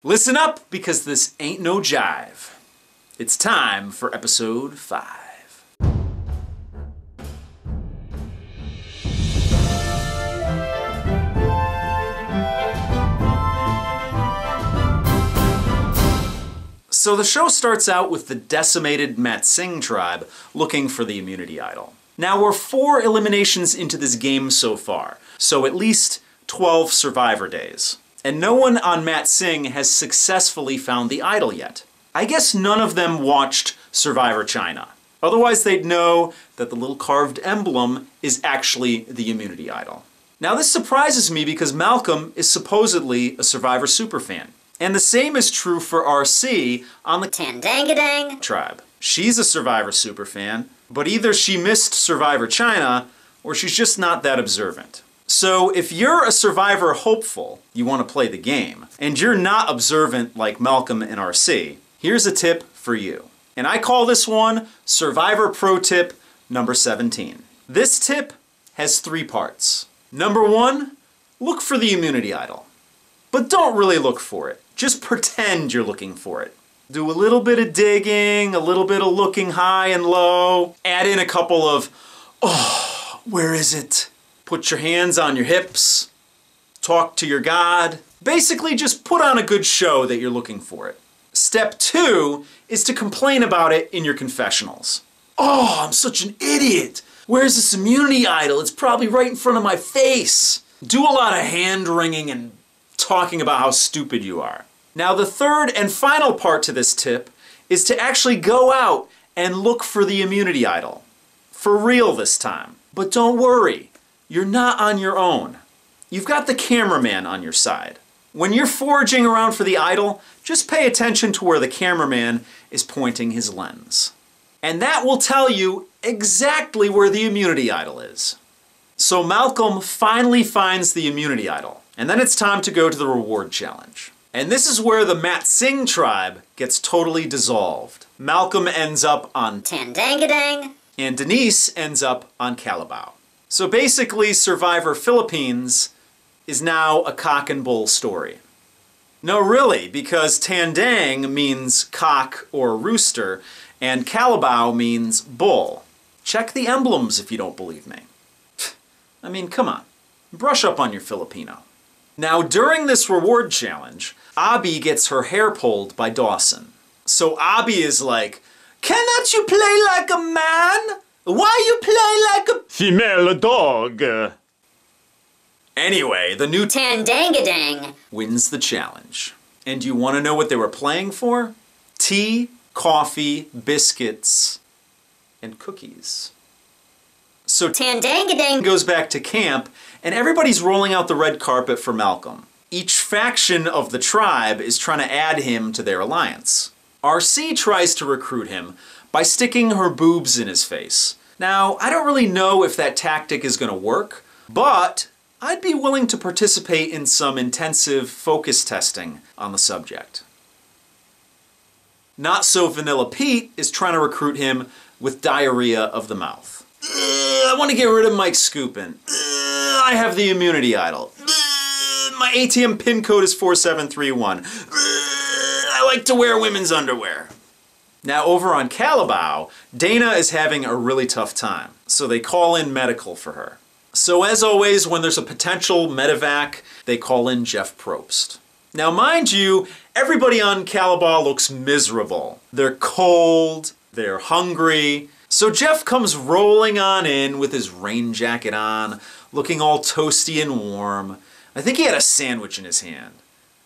Listen up, because this ain't no jive. It's time for episode 5. So the show starts out with the decimated Mat Singh tribe looking for the immunity idol. Now we're 4 eliminations into this game so far, so at least 12 survivor days. And no one on Mat Singh has successfully found the idol yet. I guess none of them watched Survivor China. Otherwise they'd know that the little carved emblem is actually the immunity idol. Now this surprises me because Malcolm is supposedly a Survivor superfan. And the same is true for RC on the Tandangadang tribe. She's a Survivor superfan, but either she missed Survivor China or she's just not that observant. So if you're a Survivor hopeful, you want to play the game, and you're not observant like Malcolm and RC, here's a tip for you. And I call this one Survivor Pro Tip number 17. This tip has 3 parts. Number 1, look for the immunity idol. But don't really look for it. Just pretend you're looking for it. Do a little bit of digging, a little bit of looking high and low. Add in a couple of, oh, where is it? Put your hands on your hips. Talk to your God. Basically, just put on a good show that you're looking for it. Step 2 is to complain about it in your confessionals. Oh, I'm such an idiot. Where's this immunity idol? It's probably right in front of my face. Do a lot of hand wringing and talking about how stupid you are. Now the third and final part to this tip is to actually go out and look for the immunity idol. For real this time. But don't worry, you're not on your own. You've got the cameraman on your side. When you're foraging around for the idol, just pay attention to where the cameraman is pointing his lens. And that will tell you exactly where the immunity idol is. So Malcolm finally finds the immunity idol. And then it's time to go to the reward challenge. And this is where the Mat Singh tribe gets totally dissolved. Malcolm ends up on Tandangadang, and Denise ends up on Calabao. So basically, Survivor Philippines is now a cock and bull story. No, really, because Tandang means cock or rooster, and Calabao means bull. Check the emblems if you don't believe me. I mean, come on, brush up on your Filipino. Now, during this reward challenge, Abby gets her hair pulled by Dawson. So Abby is like, "Cannot you play like a man? Why you play like a female dog?" Anyway, the new Tandangadang wins the challenge. And you want to know what they were playing for? Tea, coffee, biscuits, and cookies. So Tandangadang goes back to camp, and everybody's rolling out the red carpet for Malcolm. Each faction of the tribe is trying to add him to their alliance. RC tries to recruit him by sticking her boobs in his face. Now, I don't really know if that tactic is going to work, but I'd be willing to participate in some intensive focus testing on the subject. Not So Vanilla Pete is trying to recruit him with diarrhea of the mouth. I want to get rid of Mike Scoopin. I have the immunity idol. My ATM PIN code is 4731. I like to wear women's underwear. Now over on Calabao, Dana is having a really tough time, so they call in medical for her. So as always, when there's a potential medevac, they call in Jeff Probst. Now mind you, everybody on Calabao looks miserable. They're cold, they're hungry. So Jeff comes rolling on in with his rain jacket on, looking all toasty and warm. I think he had a sandwich in his hand.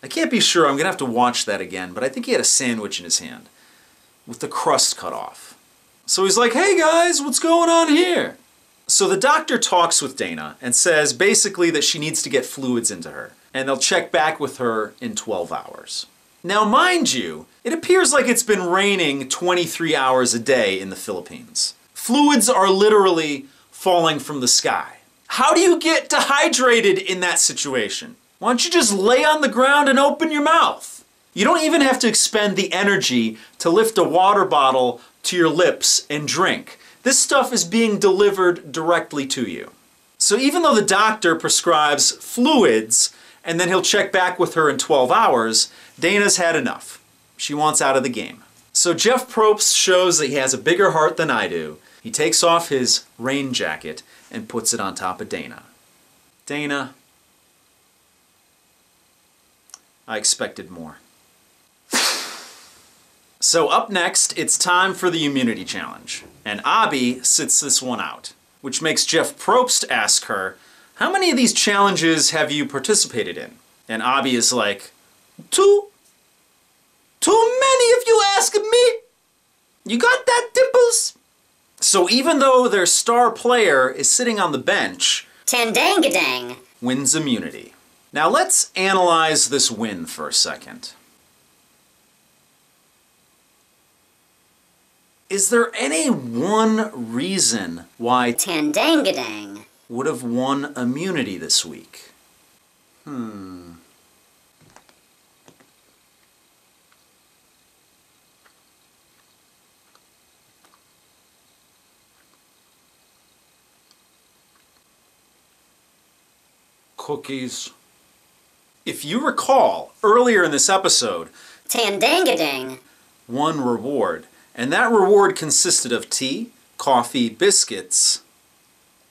I can't be sure, I'm gonna have to watch that again, but I think he had a sandwich in his hand with the crust cut off. So he's like, "Hey guys, what's going on here?" So the doctor talks with Dana and says basically that she needs to get fluids into her, and they'll check back with her in 12 hours. Now mind you, it appears like it's been raining 23 hours a day in the Philippines. Fluids are literally falling from the sky. How do you get dehydrated in that situation? Why don't you just lay on the ground and open your mouth? You don't even have to expend the energy to lift a water bottle to your lips and drink. This stuff is being delivered directly to you. So even though the doctor prescribes fluids and then he'll check back with her in 12 hours, Dana's had enough. She wants out of the game. So Jeff Probst shows that he has a bigger heart than I do. He takes off his rain jacket and puts it on top of Dana. Dana, I expected more. So up next, it's time for the immunity challenge. And Abby sits this one out, which makes Jeff Probst ask her, how many of these challenges have you participated in? And Abby is like, 2. Too many if you ask me. You got that, Dimples? So even though their star player is sitting on the bench, Tandangadang wins immunity. Now let's analyze this win for a second. Is there any one reason why Tandangadang would have won immunity this week? Cookies. If you recall, earlier in this episode, Tandangadang won reward, and that reward consisted of tea, coffee, biscuits,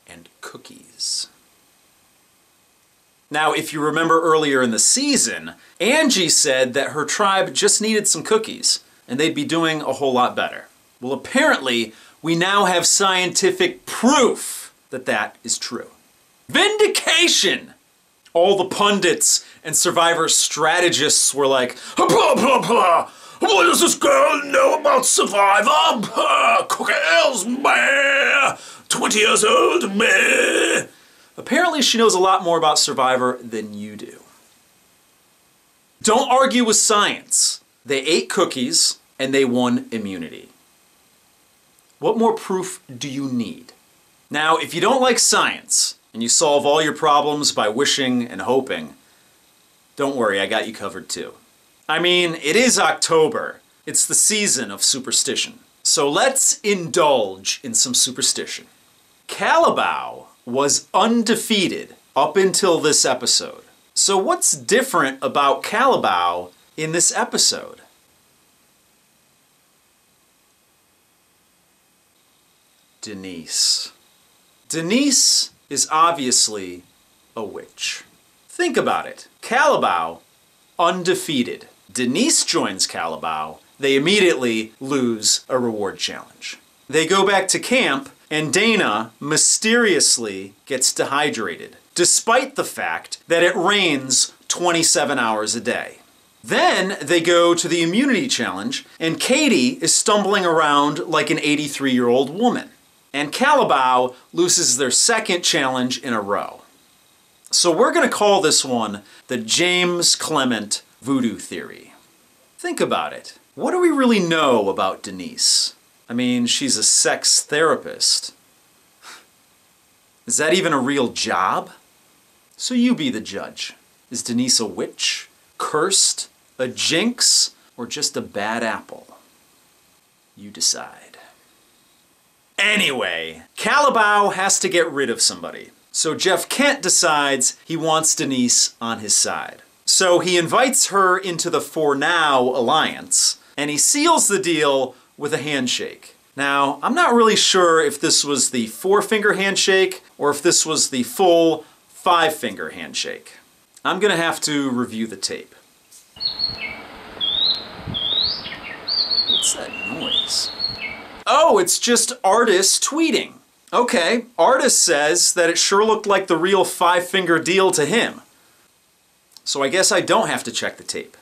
and cookies. Now, if you remember earlier in the season, Angie said that her tribe just needed some cookies, and they'd be doing a whole lot better. Well, apparently, we now have scientific proof that that is true. Vindication! All the pundits and Survivor strategists were like, blah, blah, blah. What does this girl know about Survivor? Cookies, meh. 20 years old, meh. Apparently she knows a lot more about Survivor than you do. Don't argue with science. They ate cookies and they won immunity. What more proof do you need? Now, if you don't like science, and you solve all your problems by wishing and hoping, don't worry, I got you covered too. I mean, it is October. It's the season of superstition. So let's indulge in some superstition. Calabao was undefeated up until this episode. So what's different about Calabao in this episode? Denise. Denise is obviously a witch. Think about it. Calabao, undefeated. Denise joins Calabao. They immediately lose a reward challenge. They go back to camp, and Dana mysteriously gets dehydrated, despite the fact that it rains 27 hours a day. Then they go to the immunity challenge, and Katie is stumbling around like an 83-year-old woman. And Calabao loses their second challenge in a row. So we're going to call this one the James Clement Voodoo Theory. Think about it. What do we really know about Denise? I mean, she's a sex therapist. Is that even a real job? So you be the judge. Is Denise a witch, cursed, a jinx, or just a bad apple? You decide. Anyway, Calabao has to get rid of somebody. So Jeff Kent decides he wants Denise on his side. So he invites her into the For Now alliance, and he seals the deal with a handshake. Now, I'm not really sure if this was the 4-finger handshake or if this was the full 5-finger handshake. I'm gonna have to review the tape. What's that noise? Oh, it's just Artis tweeting. Okay, Artis says that it sure looked like the real 5-finger deal to him. So I guess I don't have to check the tape.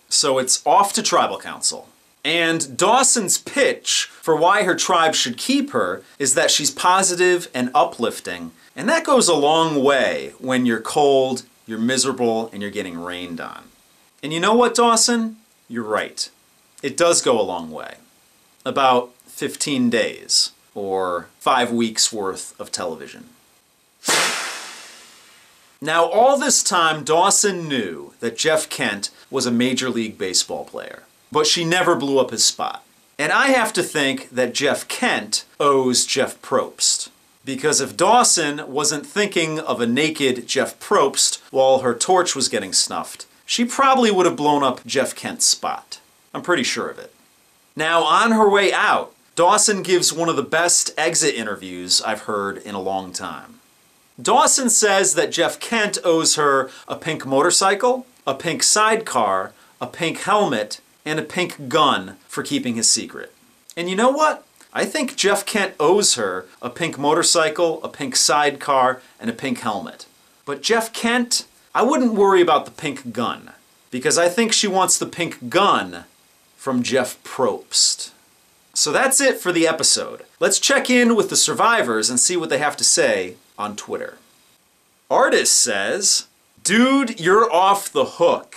So it's off to Tribal Council. And Dawson's pitch for why her tribe should keep her is that she's positive and uplifting, and that goes a long way when you're cold, you're miserable, and you're getting rained on. And you know what, Dawson? You're right. It does go a long way. About 15 days, or 5 weeks worth of television. Now, all this time, Dawson knew that Jeff Kent was a Major League Baseball player, but she never blew up his spot. And I have to think that Jeff Kent owes Jeff Probst. Because if Dawson wasn't thinking of a naked Jeff Probst while her torch was getting snuffed, she probably would have blown up Jeff Kent's spot. I'm pretty sure of it. Now, on her way out, Dawson gives one of the best exit interviews I've heard in a long time. Dawson says that Jeff Kent owes her a pink motorcycle, a pink sidecar, a pink helmet, and a pink gun for keeping his secret. And you know what? I think Jeff Kent owes her a pink motorcycle, a pink sidecar, and a pink helmet. But Jeff Kent, I wouldn't worry about the pink gun, because I think she wants the pink gun from Jeff Probst. So that's it for the episode. Let's check in with the survivors and see what they have to say on Twitter. Artist says, "Dude, you're off the hook."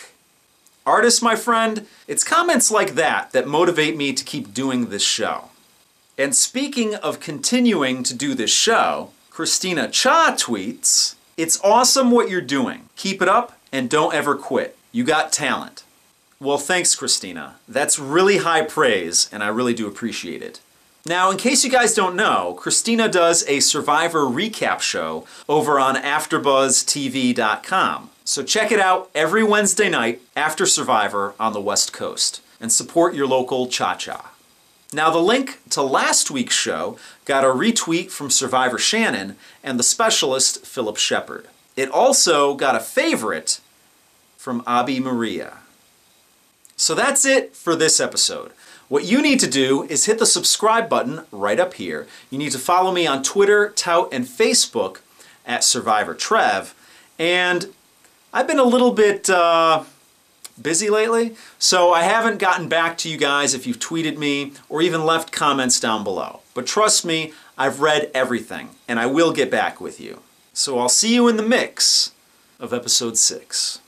Artist, my friend, it's comments like that that motivate me to keep doing this show. And speaking of continuing to do this show, Christina Cha tweets, "It's awesome what you're doing. Keep it up and don't ever quit. You got talent." Well, thanks, Christina. That's really high praise, and I really do appreciate it. Now, in case you guys don't know, Christina does a Survivor recap show over on AfterBuzzTV.com. So check it out every Wednesday night after Survivor on the West Coast, and support your local cha-cha. Now, the link to last week's show got a retweet from Survivor Shannon and the specialist Philip Shepard. It also got a favorite from Abi Maria. So that's it for this episode. What you need to do is hit the subscribe button right up here. You need to follow me on Twitter, Tout, and Facebook at SurvivorTrev. And I've been a little bit busy lately, so I haven't gotten back to you guys if you've tweeted me or even left comments down below. But trust me, I've read everything, and I will get back with you. So I'll see you in the mix of episode 6.